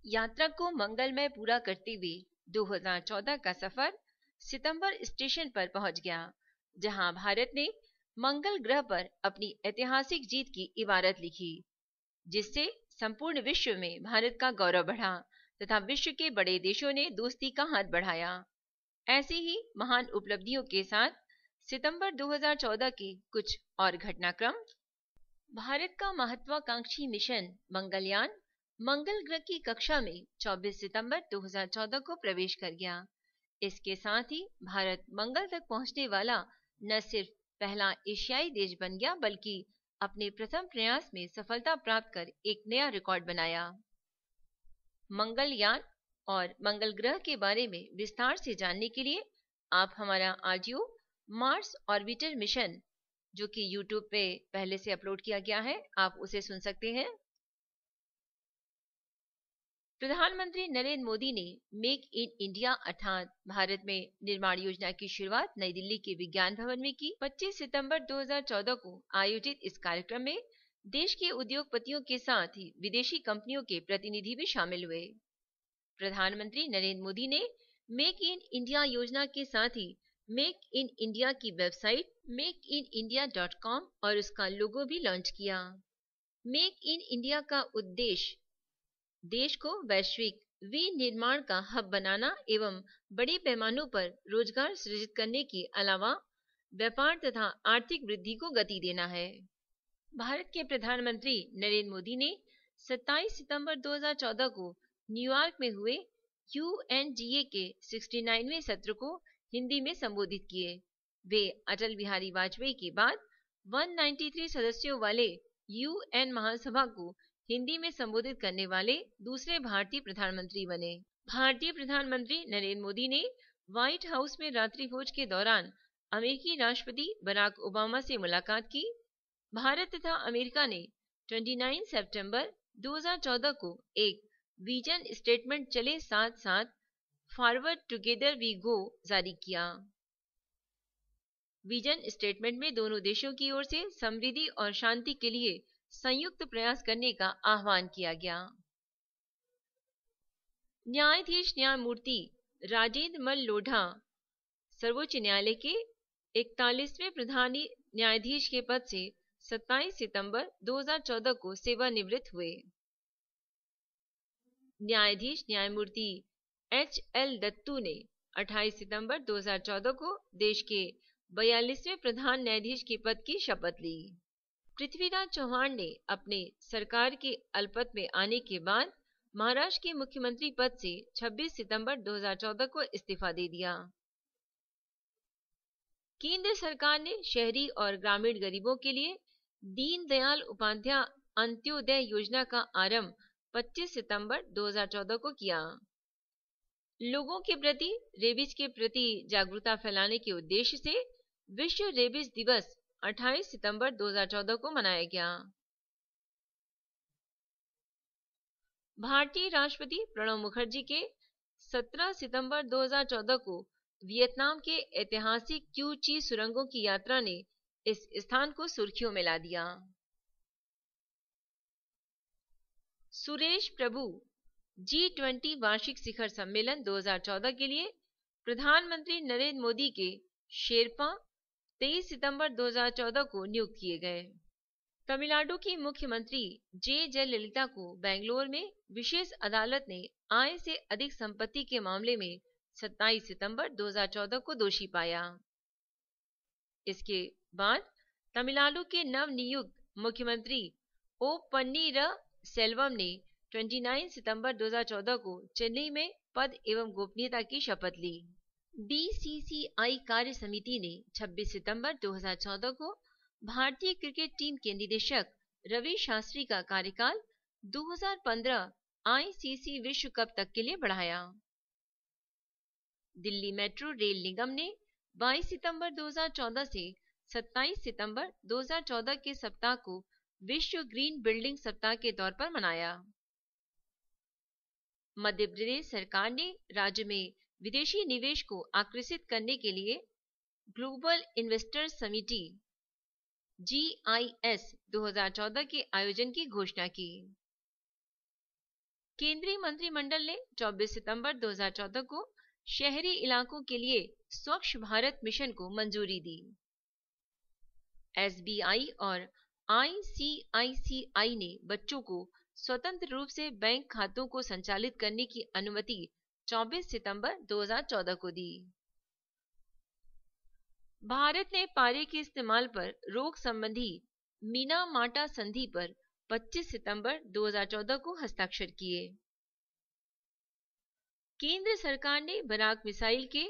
यात्रा को मंगलमय पूरा करते हुए 2014 का सफर सितंबर स्टेशन पर पहुंच गया, जहां भारत ने मंगल ग्रह पर अपनी ऐतिहासिक जीत की इबारत लिखी, जिससे संपूर्ण विश्व में भारत का गौरव बढ़ा तथा विश्व के बड़े देशों ने दोस्ती का हाथ बढ़ाया। ऐसी ही महान उपलब्धियों के साथ सितंबर 2014 के कुछ और घटनाक्रम। भारत का महत्वाकांक्षी मिशन मंगलयान मंगल ग्रह की कक्षा में 24 सितंबर 2014 को प्रवेश कर गया। इसके साथ ही भारत मंगल तक पहुंचने वाला न सिर्फ पहला एशियाई देश बन गया, बल्कि अपने प्रथम प्रयास में सफलता प्राप्त कर एक नया रिकॉर्ड बनाया। मंगलयान और मंगल ग्रह के बारे में विस्तार से जानने के लिए आप हमारा ऑडियो मार्स ऑर्बिटर मिशन, जो कि YouTube पे पहले से अपलोड किया गया है, आप उसे सुन सकते हैं। प्रधानमंत्री नरेंद्र मोदी ने मेक इन इंडिया अर्थात भारत में निर्माण योजना की शुरुआत नई दिल्ली के विज्ञान भवन में की। 25 सितंबर 2014 को आयोजित इस कार्यक्रम में देश के उद्योगपतियों के साथ ही विदेशी कंपनियों के प्रतिनिधि भी शामिल हुए। प्रधानमंत्री नरेंद्र मोदी ने मेक इन इंडिया योजना के साथ ही मेक इन इंडिया की वेबसाइट makeinIndia.com और उसका लोगो भी लॉन्च किया। मेक इन इंडिया का उद्देश्य देश को वैश्विक विनिर्माण का हब बनाना एवं बड़े पैमानों पर रोजगार सृजित करने के अलावा व्यापार तथा आर्थिक वृद्धि को गति देना है। भारत के प्रधानमंत्री नरेंद्र मोदी ने 27 सितंबर 2014 को न्यूयॉर्क में हुए UNGA के 69वें सत्र को हिंदी में संबोधित किए। वे अटल बिहारी वाजपेयी के बाद 193 सदस्यों वाले UN महासभा को हिंदी में संबोधित करने वाले दूसरे भारतीय प्रधानमंत्री बने। भारतीय प्रधानमंत्री नरेंद्र मोदी ने व्हाइट हाउस में रात्रि भोज के दौरान अमेरिकी राष्ट्रपति बराक ओबामा से मुलाकात की। भारत तथा अमेरिका ने 29 सितंबर 2014 को एक विजन स्टेटमेंट चले साथ साथ फॉरवर्ड टुगेदर वी गो जारी किया। विजन स्टेटमेंट में दोनों देशों की ओर से समृद्धि और शांति के लिए संयुक्त प्रयास करने का आह्वान किया गया। न्यायाधीश न्यायमूर्ति राजेंद्र मल लोढ़ा सर्वोच्च न्यायालय के 41वें प्रधान न्यायाधीश के पद से 27 सितंबर 2014 को सेवानिवृत्त हुए। न्यायाधीश न्यायमूर्ति HL दत्तू ने 28 सितंबर 2014 को देश के 42वें प्रधान न्यायाधीश के पद की शपथ ली। पृथ्वीराज चौहान ने अपने सरकार के अल्पत्व में आने के बाद महाराष्ट्र के मुख्यमंत्री पद से 26 सितंबर 2014 को इस्तीफा दे दिया। केंद्र सरकार ने शहरी और ग्रामीण गरीबों के लिए दीनदयाल उपाध्याय अंत्योदय योजना का आरंभ 25 सितंबर 2014 को किया। लोगों के प्रति रेबीज के प्रति जागरूकता फैलाने के उद्देश्य से विश्व रेबीज दिवस 28 सितंबर 2014 को मनाया गया। भारतीय राष्ट्रपति प्रणब मुखर्जी के 17 सितंबर 2014 को वियतनाम के ऐतिहासिक क्यू ची सुरंगों की यात्रा ने इस स्थान को सुर्खियों में ला दिया। सुरेश प्रभु G20 वार्षिक शिखर सम्मेलन 2014 के लिए प्रधानमंत्री नरेंद्र मोदी के शेरपा 23 सितंबर 2014 को नियुक्त किए गए। तमिलनाडु की मुख्यमंत्री जे जयललिता को बेंगलुरु में विशेष अदालत ने आय से अधिक संपत्ति के मामले में 27 सितंबर 2014 को दोषी पाया। इसके बाद तमिलनाडु के नवनियुक्त मुख्यमंत्री ओ पन्नीर सेल्वम ने 29 सितंबर 2014 को चेन्नई में पद एवं गोपनीयता की शपथ ली। BCCI कार्य समिति ने 26 सितंबर 2014 को भारतीय क्रिकेट टीम के निदेशक रवि शास्त्री का कार्यकाल 2015 ICC विश्व कप तक के लिए बढ़ाया। दिल्ली मेट्रो रेल निगम ने 22 सितंबर 2014 से 27 सितंबर 2014 के सप्ताह को विश्व ग्रीन बिल्डिंग सप्ताह के तौर पर मनाया। मध्य प्रदेश सरकार ने राज्य में विदेशी निवेश को आकर्षित करने के लिए ग्लोबल इन्वेस्टर्स समिति GIS 2014 के आयोजन की घोषणा की। केंद्रीय मंत्रिमंडल ने 24 सितंबर 2014 को शहरी इलाकों के लिए स्वच्छ भारत मिशन को मंजूरी दी। एसबीआई और आईसीआईसीआई ने बच्चों को स्वतंत्र रूप से बैंक खातों को संचालित करने की अनुमति 24 सितंबर 2014 को दी। भारत ने पारे के इस्तेमाल पर रोक संबंधी मीना-माटा संधि पर 25 सितंबर 2014 को हस्ताक्षर किए। केंद्र सरकार ने बराक मिसाइल के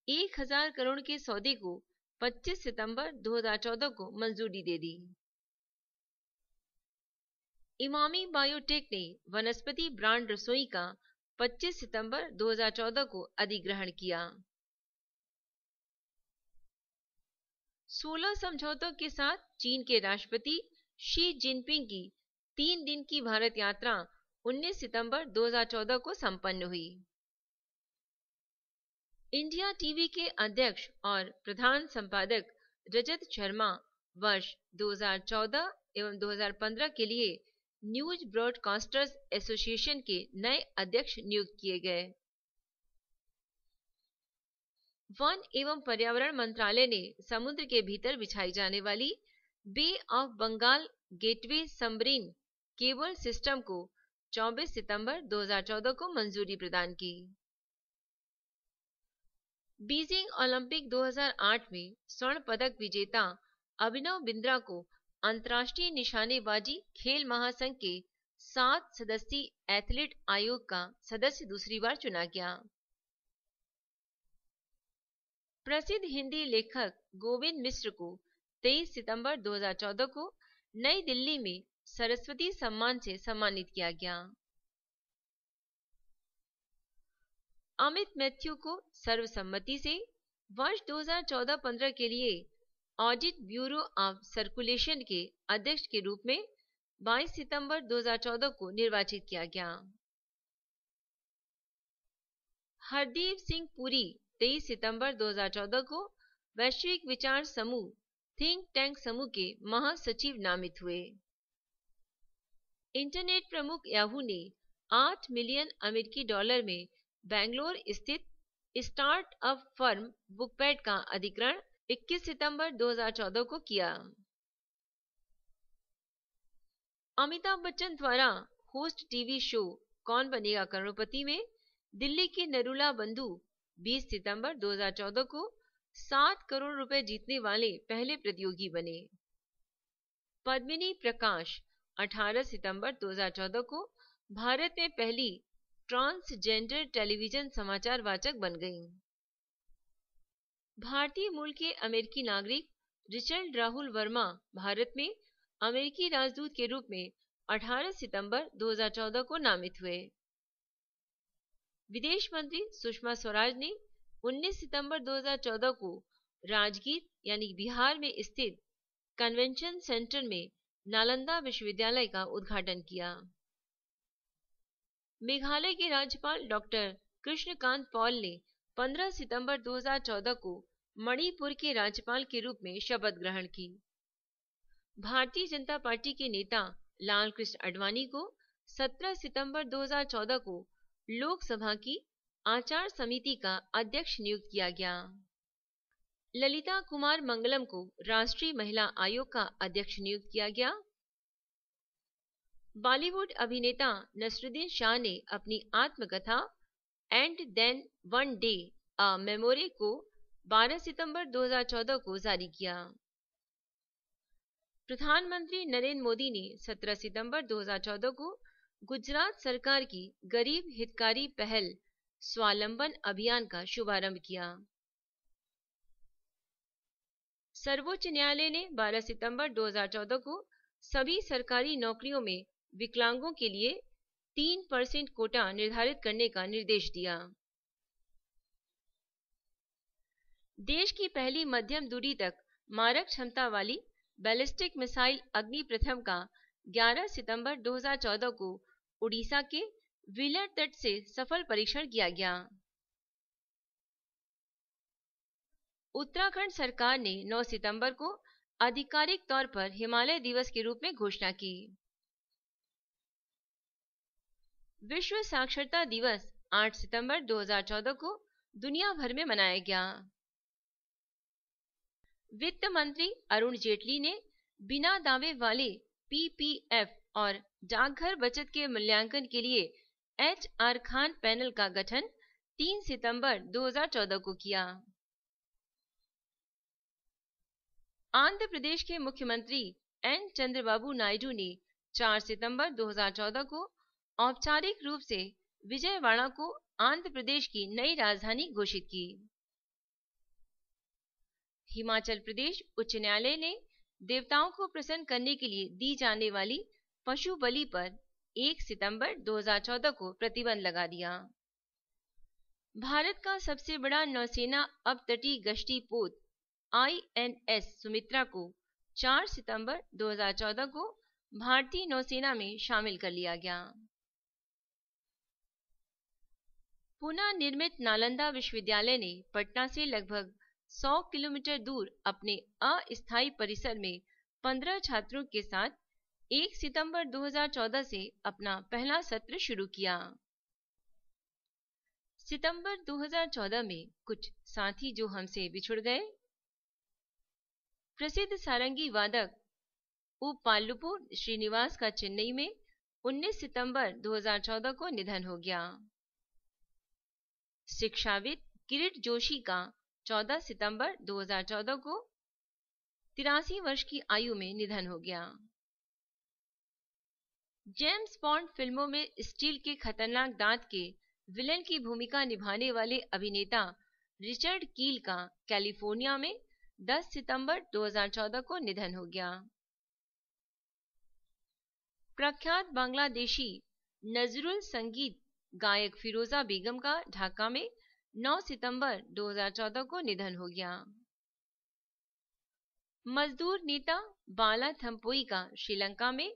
1000 करोड़ के सौदे को 25 सितंबर 2014 को मंजूरी दे दी। इमामी बायोटेक ने वनस्पति ब्रांड रसोई का 25 सितंबर 2014 को अधिग्रहण किया। 16 समझौतों के साथ चीन के राष्ट्रपति शी जिनपिंग की 3 दिन की भारत यात्रा 19 सितंबर 2014 को संपन्न हुई। इंडिया टीवी के अध्यक्ष और प्रधान संपादक रजत शर्मा वर्ष 2014 एवं 2015 के लिए न्यूज ब्रॉडकास्टर्स एसोसिएशन के नए अध्यक्ष नियुक्त किए गए। वन एवं पर्यावरण मंत्रालय ने समुद्र के भीतर बिछाई जाने वाली Bay of Bengal Gateway submarine cable system को 24 सितंबर 2014 को मंजूरी प्रदान की। बीजिंग ओलंपिक 2008 में स्वर्ण पदक विजेता अभिनव बिंद्रा को अंतर्राष्ट्रीय निशानेबाजी खेल महासंघ के 7 सदस्यीय एथलीट आयोग का सदस्य दूसरी बार चुना गया। प्रसिद्ध हिंदी लेखक गोविंद मिश्र को 23 सितंबर 2014 को नई दिल्ली में सरस्वती सम्मान से सम्मानित किया गया। अमित मैथ्यू को सर्वसम्मति से वर्ष 2014-15 के लिए ऑडिट ब्यूरो ऑफ सर्कुलेशन के अध्यक्ष के रूप में 22 सितंबर 2014 को निर्वाचित किया गया। हरदीप सिंह पुरी 23 सितंबर 2014 को वैश्विक विचार समूह थिंक टैंक समूह के महासचिव नामित हुए। इंटरनेट प्रमुख याहू ने 8 मिलियन अमेरिकी डॉलर में बेंगलोर स्थित स्टार्टअप फर्म बुकपैड का अधिग्रहण 21 सितंबर 2014 को किया। अमिताभ बच्चन द्वारा होस्ट टीवी शो कौन बनेगा करोड़पति में दिल्ली के नरूला बंधु 20 सितंबर 2014 को 7 करोड़ रुपए जीतने वाले पहले प्रतियोगी बने। पद्मिनी प्रकाश 18 सितंबर 2014 को भारत में पहली ट्रांसजेंडर टेलीविजन समाचार वाचक बन गईं। भारतीय मूल के अमेरिकी नागरिक रिचर्ड राहुल वर्मा भारत में अमेरिकी राजदूत के रूप में 18 सितंबर 2014 को नामित हुए। विदेश मंत्री सुषमा स्वराज ने 19 सितंबर 2014 को राजगीर यानी बिहार में स्थित कन्वेंशन सेंटर में नालंदा विश्वविद्यालय का उद्घाटन किया। मेघालय के राज्यपाल डॉक्टर कृष्णकांत पॉल ने 15 सितंबर 2014 को मणिपुर के राज्यपाल के रूप में शपथ ग्रहण की। भारतीय जनता पार्टी के नेता लाल कृष्ण आडवाणी को 17 सितंबर 2014 को लोकसभा की आचार समिति का अध्यक्ष नियुक्त किया गया। ललिता कुमार मंगलम को राष्ट्रीय महिला आयोग का अध्यक्ष नियुक्त किया गया। बॉलीवुड अभिनेता नसरुद्दीन शाह ने अपनी आत्मकथा and then one day a memory को 12 सितंबर 2014 को जारी किया। प्रधानमंत्री नरेंद्र मोदी ने 17 सितंबर 2014 को गुजरात सरकार की गरीब हितकारी पहल स्वावलंबन अभियान का शुभारंभ किया। सर्वोच्च न्यायालय ने 12 सितंबर 2014 को सभी सरकारी नौकरियों में विकलांगों के लिए 3% कोटा निर्धारित करने का निर्देश दिया। देश की पहली मध्यम दूरी तक मारक क्षमता वाली बैलिस्टिक मिसाइल अग्नि प्रथम का 11 सितंबर 2014 को उड़ीसा के व्हीलर तट से सफल परीक्षण किया गया। उत्तराखंड सरकार ने 9 सितंबर को आधिकारिक तौर पर हिमालय दिवस के रूप में घोषणा की। विश्व साक्षरता दिवस 8 सितंबर 2014 को दुनिया भर में मनाया गया। वित्त मंत्री अरुण जेटली ने बिना दावे वाले पीपीएफ और डाकघर बचत के मूल्यांकन के लिए HR खान पैनल का गठन 3 सितंबर 2014 को किया। आंध्र प्रदेश के मुख्यमंत्री एन चंद्रबाबू नायडू ने 4 सितंबर 2014 को औपचारिक रूप से विजयवाड़ा को आंध्र प्रदेश की नई राजधानी घोषित की। हिमाचल प्रदेश उच्च न्यायालय ने देवताओं को प्रसन्न करने के लिए दी जाने वाली पशु बलि पर 1 सितंबर 2014 को प्रतिबंध लगा दिया। भारत का सबसे बड़ा नौसेना अपतटीय गश्ती पोत INS सुमित्रा को 4 सितंबर 2014 को भारतीय नौसेना में शामिल कर लिया गया। पुनः निर्मित नालंदा विश्वविद्यालय ने पटना से लगभग 100 किलोमीटर दूर अपने अस्थायी परिसर में 15 छात्रों के साथ 1 सितंबर 2014 से अपना पहला सत्र शुरू किया। सितंबर 2014 में कुछ साथी जो हमसे बिछुड़ गए। प्रसिद्ध सारंगी वादक उप्पालुपु श्रीनिवास का चेन्नई में 19 सितंबर 2014 को निधन हो गया। शिक्षाविद किरीट जोशी का 14 सितंबर 2014 को 83 वर्ष की आयु में निधन हो गया। जेम्स बॉन्ड फिल्मों में स्टील के खतरनाक दांत के विलेन की भूमिका निभाने वाले अभिनेता रिचर्ड कील का कैलिफोर्निया में 10 सितंबर 2014 को निधन हो गया। प्रख्यात बांग्लादेशी नजरुल संगीत गायक फिरोजा बेगम का ढाका में 9 सितंबर 2014 को निधन हो गया। मजदूर नेता बाला थम्पोई का श्रीलंका में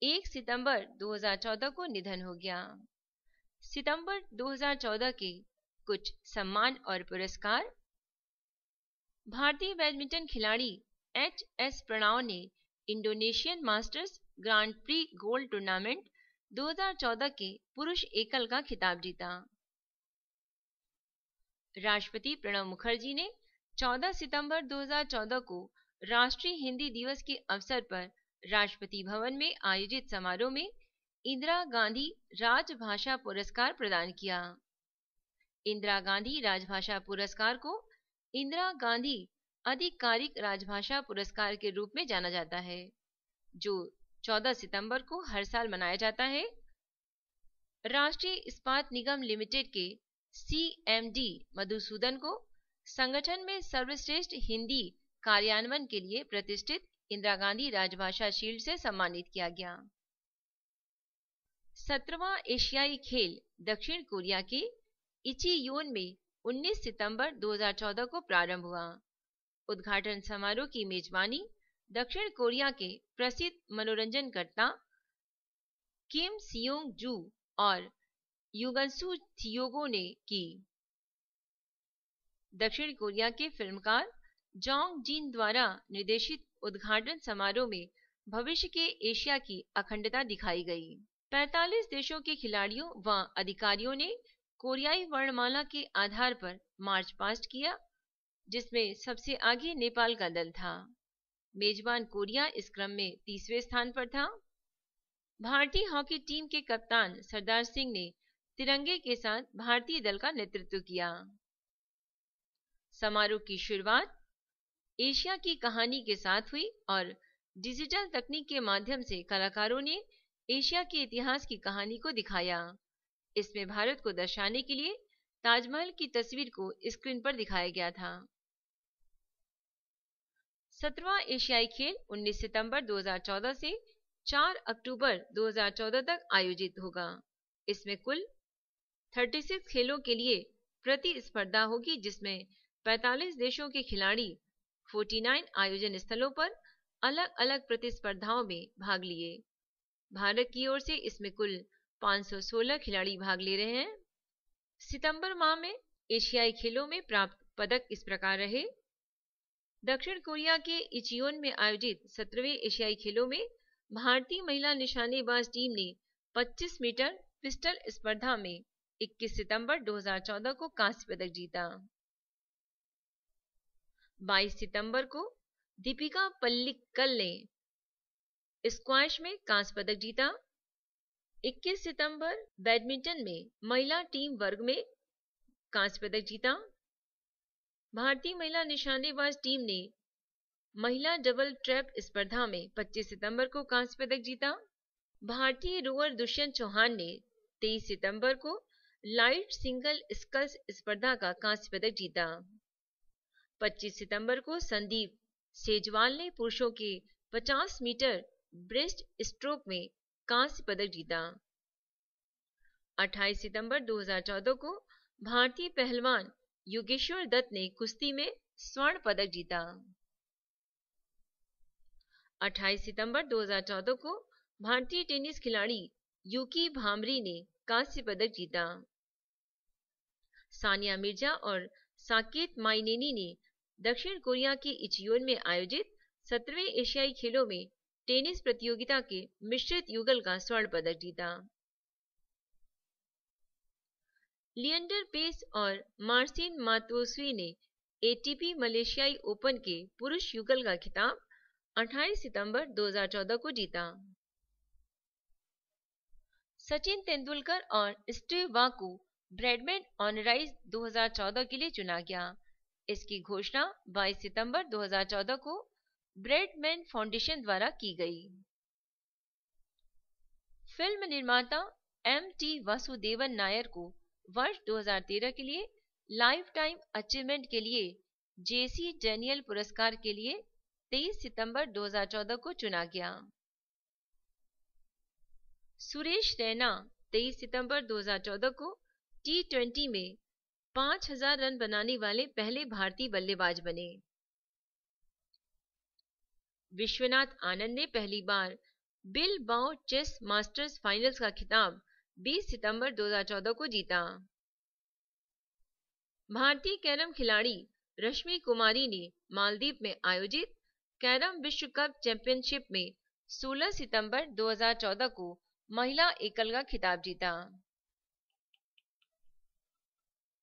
1 सितंबर 2014 को निधन हो गया। सितंबर 2014 के कुछ सम्मान और पुरस्कार। भारतीय बैडमिंटन खिलाड़ी HS प्रणव ने Indonesian masters grand pre gold tournament 2014 के पुरुष एकल का खिताब जीता। राष्ट्रपति प्रणब मुखर्जी ने 14 सितंबर 2014 को राष्ट्रीय हिंदी दिवस के अवसर पर राष्ट्रपति भवन में आयोजित समारोह में इंदिरा गांधी राजभाषा पुरस्कार प्रदान किया। इंदिरा गांधी राजभाषा पुरस्कार को इंदिरा गांधी आधिकारिक राजभाषा पुरस्कार के रूप में जाना जाता है, जो 14 सितंबर को हर साल मनाया जाता है। राष्ट्रीय इस्पात निगम लिमिटेड के CMD मधुसूदन को संगठन में सर्वश्रेष्ठ हिंदी कार्यान्वयन के लिए प्रतिष्ठित इंदिरा गांधी राजभाषा शील्ड से सम्मानित किया गया। 17वां एशियाई खेल दक्षिण कोरिया के इचियोन में 19 सितंबर 2014 को प्रारंभ हुआ। उद्घाटन समारोह की मेजबानी दक्षिण कोरिया के प्रसिद्ध मनोरंजनकर्ता किम सियोंग जू और युगनसू थियोगो ने की। दक्षिण कोरिया के फिल्मकार जोंग जिन द्वारा निर्देशित उद्घाटन समारोह में भविष्य के एशिया की अखंडता दिखाई गई। 45 देशों के खिलाड़ियों व अधिकारियों ने कोरियाई वर्णमाला के आधार पर मार्च पास्ट किया, जिसमें सबसे आगे नेपाल का दल था। मेजबान कोरिया इस क्रम में 30वें स्थान पर था। भारतीय हॉकी टीम के कप्तान सरदार सिंह ने तिरंगे के साथ भारतीय दल का नेतृत्व किया। समारोह की शुरुआत एशिया की कहानी के साथ हुई और डिजिटल तकनीक के माध्यम से कलाकारों ने एशिया के इतिहास की कहानी को दिखाया। इसमें भारत को दर्शाने के लिए ताजमहल की तस्वीर को स्क्रीन पर दिखाया गया था। 17वां एशियाई खेल 19 सितंबर 2014 से 4 अक्टूबर 2014 तक आयोजित होगा। इसमें कुल 36 खेलों के लिए प्रतिस्पर्धा होगी, जिसमें 45 देशों के खिलाड़ी 49 आयोजन स्थलों पर अलग अलग प्रतिस्पर्धाओं में भाग लिए। भारत की ओर से इसमें कुल 516 खिलाड़ी भाग ले रहे हैं। सितंबर माह में एशियाई खेलों में प्राप्त पदक इस प्रकार रहे। दक्षिण कोरिया के इचियोन में आयोजित 17वें एशियाई खेलों में भारतीय महिला निशानेबाज टीम ने 25 मीटर पिस्टल स्पर्धा में 21 सितंबर 2014 को कांस्य पदक जीता। 22 सितंबर को दीपिका पल्लिक्कल ने स्क्वैश में कांस्य पदक जीता। 21 सितंबर बैडमिंटन में महिला टीम वर्ग में कांस्य पदक जीता। भारतीय महिला निशानेबाज टीम ने महिला डबल ट्रैप स्पर्धा में 25 सितंबर को कांस्य पदक जीता। भारतीय रोवर दुष्यंत चौहान ने 23 सितंबर को लाइट सिंगल स्कल्स स्पर्धा का कांस्य पदक जीता। 25 सितंबर को संदीप सेजवाल ने पुरुषों के 50 मीटर ब्रेस्ट स्ट्रोक में कांस्य पदक जीता। 28 सितंबर 2014 को भारतीय पहलवान योगेश्वर दत्त ने कुश्ती में स्वर्ण पदक जीता। 28 सितंबर 2014 को भारतीय टेनिस खिलाड़ी यूकी भांभरी ने कांस्य पदक जीता। सानिया मिर्जा और साकेत माइनेनी ने दक्षिण कोरिया के इचियोन में आयोजित 17वें एशियाई खेलों में टेनिस प्रतियोगिता के मिश्रित युगल का स्वर्ण पदक जीता। लिएंडर पेस और मार्सिन मातोस्वी ने एटीपी मलेशियाई ओपन के पुरुष युगल का खिताब 28 सितंबर 2014 को जीता। सचिन तेंदुलकर और स्टीव वॉ को ब्रैडमैन ऑनराइज 2014 के लिए चुना गया। इसकी घोषणा 22 सितंबर 2014 को ब्रैडमैन फाउंडेशन द्वारा की गई। फिल्म निर्माता एम.टी. वासुदेवन नायर को वर्ष 2013 के लिए लाइफ टाइम अचीवमेंट के लिए जेसी डैनियल पुरस्कार के लिए 23 सितंबर 2014 को चुना गया। सुरेश रैना 23 सितंबर 2014 को टी20 में 5000 रन बनाने वाले पहले भारतीय बल्लेबाज बने। विश्वनाथ आनंद ने पहली बार बिल बाओ चेस मास्टर्स फाइनल्स का खिताब 20 सितंबर 2014 को जीता। भारतीय कैरम खिलाड़ी रश्मि कुमारी ने मालदीव में आयोजित कैरम विश्व कप चैंपियनशिप में 16 सितंबर 2014 को महिला एकल का खिताब जीता।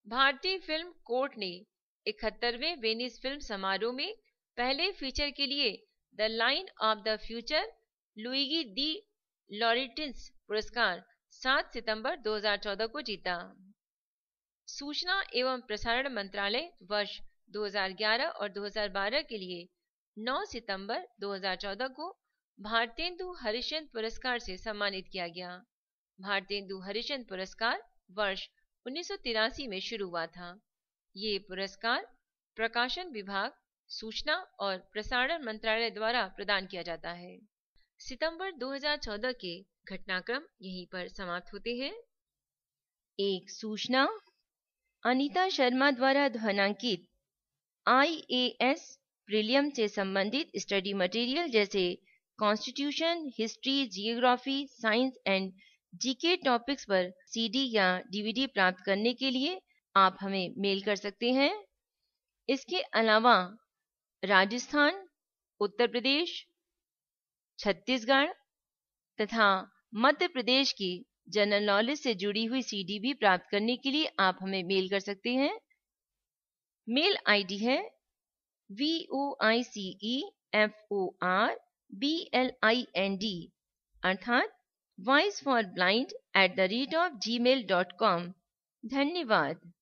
भारतीय फिल्म कोर्ट ने 71वें वेनिस फिल्म समारोह में पहले फीचर के लिए The Line of the Future Luigi De Laurentiis पुरस्कार 7 सितंबर 2014 को जीता। सूचना एवं प्रसारण मंत्रालय वर्ष 2011 और 2012 के लिए 9 सितंबर 2014 को भारतेंदु हरिश्चंद्र पुरस्कार से सम्मानित किया गया। भारतेंदु हरिश्चंद्र पुरस्कार वर्ष 1983 में शुरू हुआ था। ये पुरस्कार प्रकाशन विभाग, सूचना और प्रसारण मंत्रालय द्वारा प्रदान किया जाता है। सितंबर 2014 के घटनाक्रम यहीं पर समाप्त होते हैं। एक सूचना, अनीता शर्मा द्वारा ध्वनांकित IAS प्रीलियम से संबंधित स्टडी मटेरियल जैसे constitution, history, geography, science and GK topics पर CD या DVD प्राप्त करने के लिए आप हमें मेल कर सकते हैं। इसके अलावा राजस्थान, उत्तर प्रदेश, छत्तीसगढ़ तथा मध्य प्रदेश की जनरल नॉलेज से जुड़ी हुई CD भी प्राप्त करने के लिए आप हमें मेल कर सकते हैं। मेल ID है voiceforblind अर्थात voiceforblind@gmail.com। धन्यवाद।